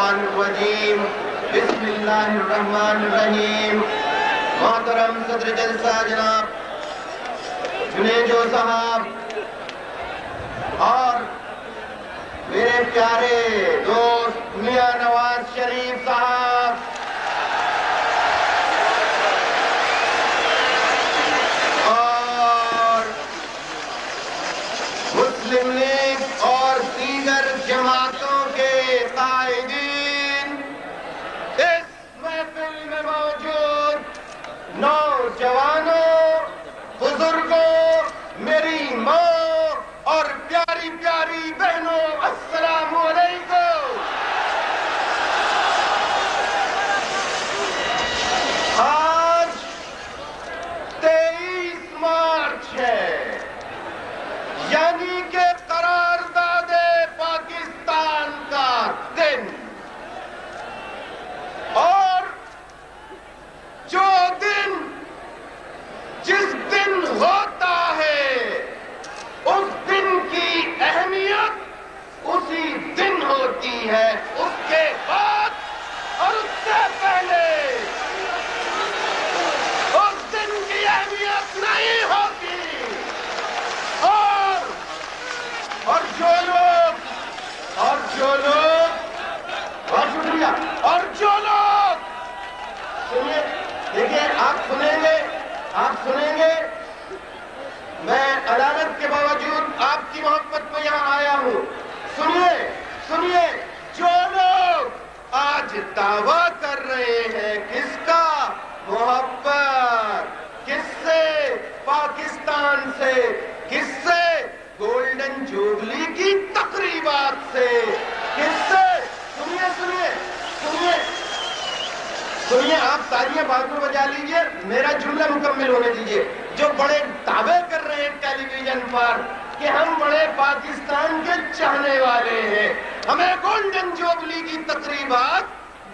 الشیطان الرجیم بسم اللہ الرحمن الرحیم۔ محترم صدر جلسہ جناب جنیجو صاحب اور میرے پیارے دوست میاں نواز شریف صاحب، اور مسلم لیگ اور دیگر جماعتوں کے قائدین، اس محفل میں موجود نوجوانوں، بزرگوں، میری ماں اور پیاری پیاری بہنوں، السلام علیکم۔ آج 23 مارچ ہے، یعنی کہ قرارداد پاکستان کا دن، اور جو دن جس دن ہوتا ہے اس دن کی اہمیت اسی دن ہوتی ہے، اس کے بعد اور اس سے پہلے اس دن کی اہمیت نہیں ہوتی۔ اور جو لوگ بہت شکریہ، اور جو لوگ سنیے، دیکھیں آپ سنیں گے میں عدالت کے باوجود آپ کی محبت میں یہاں آیا ہوں۔ سنیے، جو لوگ آج دعویٰ کر رہے ہیں، کس کا؟ محبت، کس سے؟ پاکستان سے، کس سے؟ گولڈن جوبلی کی تقریبات سے، کس سے؟ سنیے، آپ تالیاں بعد میں بجا لیجئے، میرا جملہ مکمل ہونے دیجئے۔ جو بڑے دعوے کر رہے ہیں ٹیلی ویژن پر کہ ہم بڑے پاکستان کے چاہنے والے ہیں، ہمیں گولڈن جوبلی کی تقریبات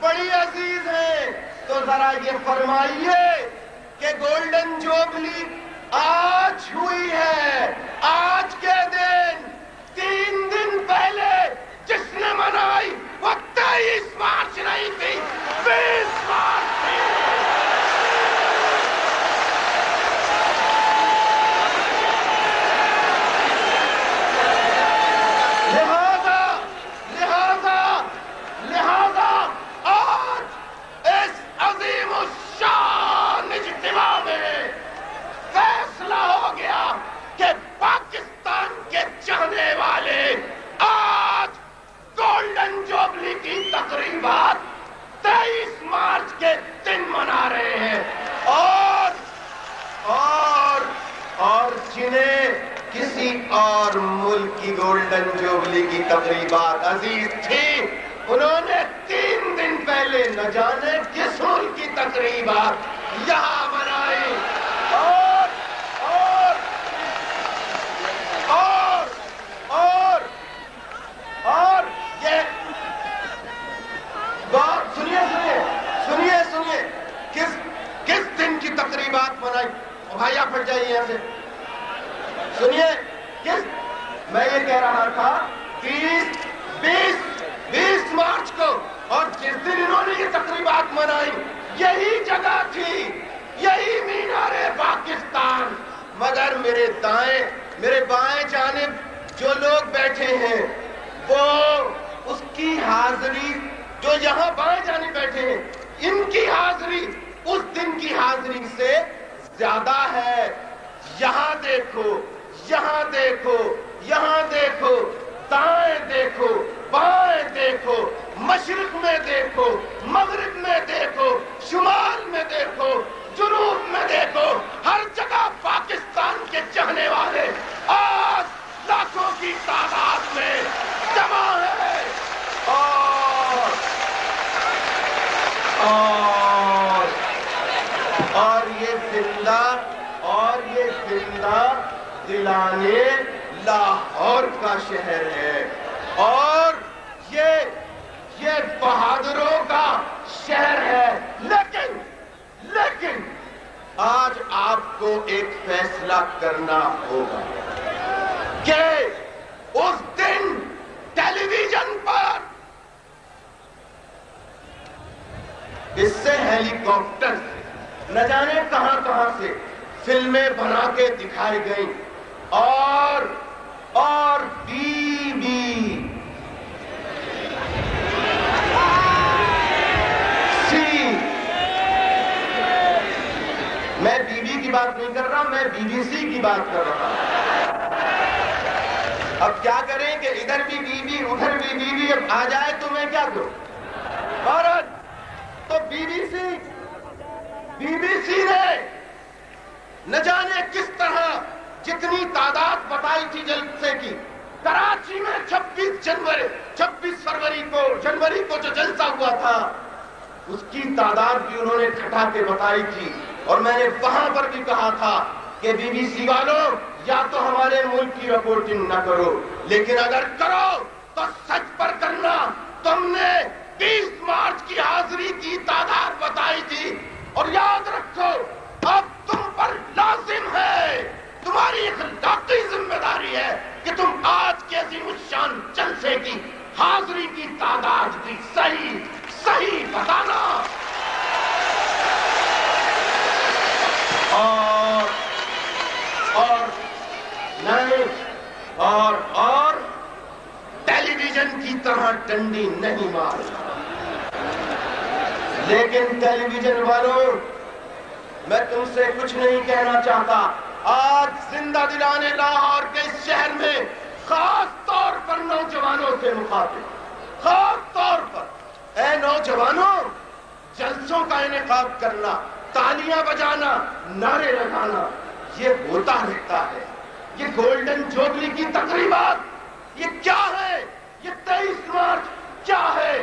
بڑی عزیز ہیں، تو ذرا یہ فرمائیے کہ گولڈن جوبلی آج ہوئی ہے، آج کے دن 3 دن پہلے جس نے منائی وہ 23 مارچ نہیں تھی، 20 مارچ تھی۔ لہذا آج اس عظیم الشان اجتماع میں فیصلہ ہو گیا کہ پاکستان کے چاہنے والے آج گولڈن جوبلی کی تقریبات 23 مارچ کے دن منا رہے ہیں، اور جنہیں کسی اور ملک کی گولڈن جوبلی کی تقریبات عزیز تھی، انہوں نے 3 دن پہلے نہ جانے کس ملک کی تقریبات یہاں منائی۔ اور یہ بات سنیے، کس دن کی تقریبات منائی؟ بھائی آپ ہٹ جائیے یہاں سے۔ سنیے، میں یہ کہہ رہا تھا 20 مارچ کو، اور جس دن انہوں نے یہ تقریبات منائی یہی جگہ تھی، یہی مینار پاکستان، مگر میرے بائیں جانب جو لوگ بیٹھے ہیں وہ اس کی حاضری، جو یہاں بائیں جانب بیٹھے ہیں ان کی حاضری اس دن کی حاضری سے زیادہ ہے۔ یہاں دیکھو، دائیں دیکھو، بائیں دیکھو، مشرق میں دیکھو، مغرب میں دیکھو، شمال میں دیکھو، جنوب میں دیکھو، ہر جگہ پاکستان کے چاہنے والے آج لاکھوں کی تعداد میں جمع ہے۔ اور یہ زندہ دلانے لاہور کا شہر ہے، اور یہ بہادروں کا شہر ہے، لیکن آج آپ کو ایک فیصلہ کرنا ہوگا کہ اس دن ٹیلی ویژن پر اس سے ہیلی کاپٹر نہ جانے کہاں کہاں سے فلمیں بنا کے دکھائی گئیں، اور بی بی سی، میں بی بی کی بات نہیں کر رہا، میں بی بی سی کی بات کر رہا ہوں۔ اب کیا کریں کہ ادھر بھی بی بی ادھر بھی بی بی، اب آ جائے تو میں کیا کروں؟ بھارت تو بی بی سی نے نہ جانے کس طرح جتنی تعداد بتائی تھی جلسے کی، کراچی میں 26 جنوری کو جو جلسہ ہوا تھا اس کی تعداد بھی انہوں نے گھٹا کے بتائی تھی، اور میں نے وہاں پر بھی کہا تھا کہ بی بی سی والوں یا تو ہمارے ملک کی رپورٹنگ نہ کرو، لیکن اگر کرو تو سچ پر کرنا۔ تم نے 20 مارچ کی حاضری کی تعداد بتائی تھی، اور یاد رکھو اب تم پر لازم ہے، تمہاری اخلاقی ذمہ داری ہے کہ تم آج کے عظیم الشان جلسے کی حاضری کی تعداد بھی صحیح بتانا۔ اور ٹیلی ویژن کی طرح ڈنڈی نہیں مارنا۔ لیکن ٹیلی ویژن والوں، میں تم سے کچھ نہیں کہنا چاہتا۔ آج زندہ دلانے لاہور کے اس شہر میں خاص طور پر نوجوانوں سے مخاطب، خاص طور پر اے نوجوانوں، جلسوں کا انعقاد کرنا، تالیاں بجانا، نعرے لگانا، یہ ہوتا رہتا ہے۔ یہ گولڈن جوبلی کی تقریبات یہ کیا ہے؟ یہ 23 مارچ کیا ہے؟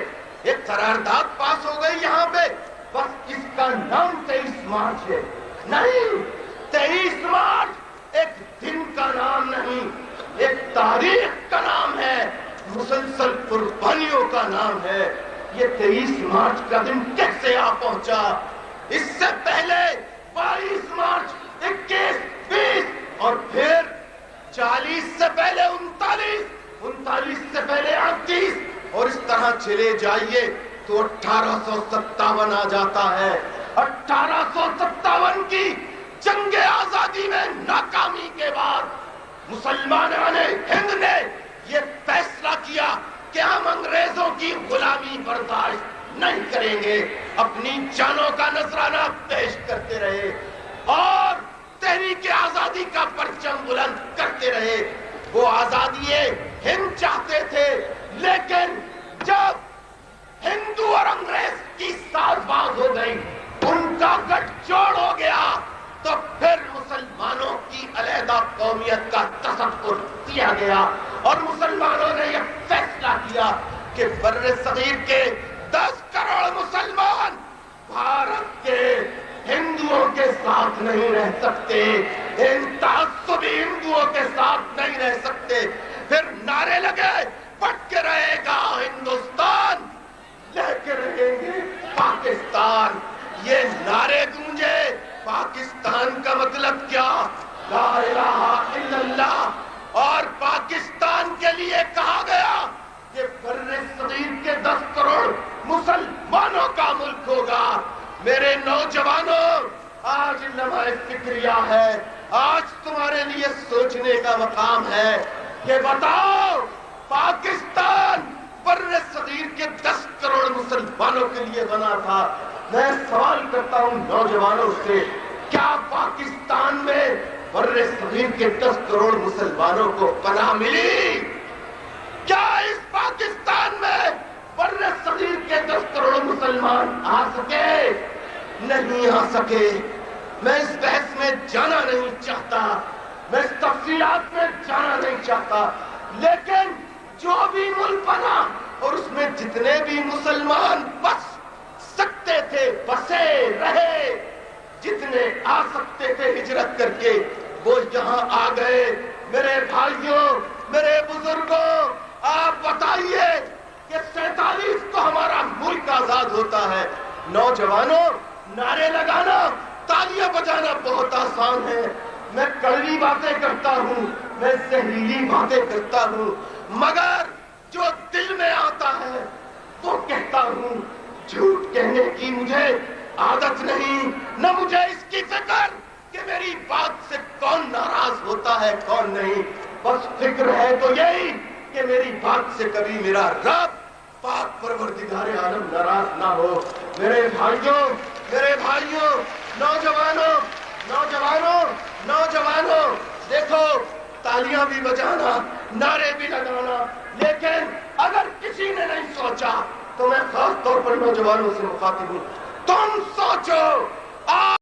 ایک قرارداد پاس ہو گئی یہاں پہ، بس اس کا نام 23 مارچ ہے۔ نہیں، 23 مارچ ایک دن کا نام نہیں، ایک تاریخ کا نام ہے، مسلسل قربانیوں کا نام ہے۔ یہ 23 مارچ کا دن کیسے آ پہنچا؟ اس سے پہلے 22 مارچ، 21، 20 اور پھر 40 سے پہلے 39 سے پہلے 38، اور اس طرح چلے جائیے تو 1857 آ جاتا ہے۔ 1857 کی جنگ آزادی میں ناکامی کے بعد مسلمانان ہند نے یہ فیصلہ کیا کہ ہم انگریزوں کی غلامی برداشت نہیں کریں گے، اپنی جانوں کا نذرانہ پیش کرتے رہے اور تحریک آزادی کا پرچم بلند کرتے رہے۔ وہ آزادی ہند چاہتے تھے، لیکن جب ہندو اور انگریز کی ساز باز ہو گئی، ان کا گٹھ جوڑ ہو گیا، تو پھر مسلمانوں کی علیحدہ قومیت کا تصور کیا گیا، اور مسلمانوں نے یہ فیصلہ کیا کہ بر صغیر کے 10 کروڑ مسلمان بھارت کے ہندوؤں کے ساتھ نہیں رہ سکتے، ان تعصبی ہندوؤں کے ساتھ نہیں رہ سکتے۔ پھر نعرے لگے، بٹ کے رہے گا ہندوستان، لے کے رہیں گے پاکستان۔ یہ نعرے گونجے، پاکستان کا مطلب کیا؟ لا الہ الا اللہ۔ اور پاکستان کے لیے کہا گیا کہ بر صغیر کے 10 کروڑ مسلمانوں کا ملک ہوگا۔ میرے نوجوانوں، آج لمحہ فکریہ ہے، آج تمہارے لیے سوچنے کا مقام ہے کہ بتاؤ، پاکستان بر صغیر کے 10 کروڑ مسلمانوں کے لیے بنا تھا۔ میں سوال کرتا ہوں نوجوانوں سے، کیا پاکستان میں بر صغیر کے 10 کروڑ مسلمانوں کو پناہ ملی؟ کیا اس پاکستان میں بر صغیر کے 10 کروڑ مسلمان آ سکے؟ نہیں آ سکے۔ میں اس بحث میں جانا نہیں چاہتا، میں اس تفصیلات میں جانا نہیں چاہتا، لیکن جو بھی ملک بنا اور اس میں جتنے بھی مسلمان بس سکتے تھے بسے رہے، جتنے آ سکتے تھے ہجرت کر کے وہ یہاں آ گئے۔ میرے بھائیوں، میرے بزرگوں، آپ بتائیے کہ 47 کو ہمارا ملک آزاد ہوتا ہے۔ نوجوانوں، نعرے لگانا، تالیاں بجانا بہت آسان ہے۔ میں کڑوی باتیں کرتا ہوں، میں زہریلی باتیں کرتا ہوں، مگر جو دل میں آتا ہے وہ کہتا ہوں، جھوٹ کہنے کی مجھے عادت نہیں، نہ مجھے اس کی فکر کہ میری بات سے کون ناراض ہوتا ہے کون نہیں. بس فکر ہے تو یہی کہ میری بات سے کبھی میرا رب پاک پروردگار عالم ناراض نہ ہو. میرے بھائیوں، نوجوانوں، دیکھو تالیاں بھی بجانا، نعرے بھی لگانا، لیکن اگر کسی نے نہیں سوچا تو میں خاص طور پر نوجوانوں سے مخاطب ہوں، تم سوچو.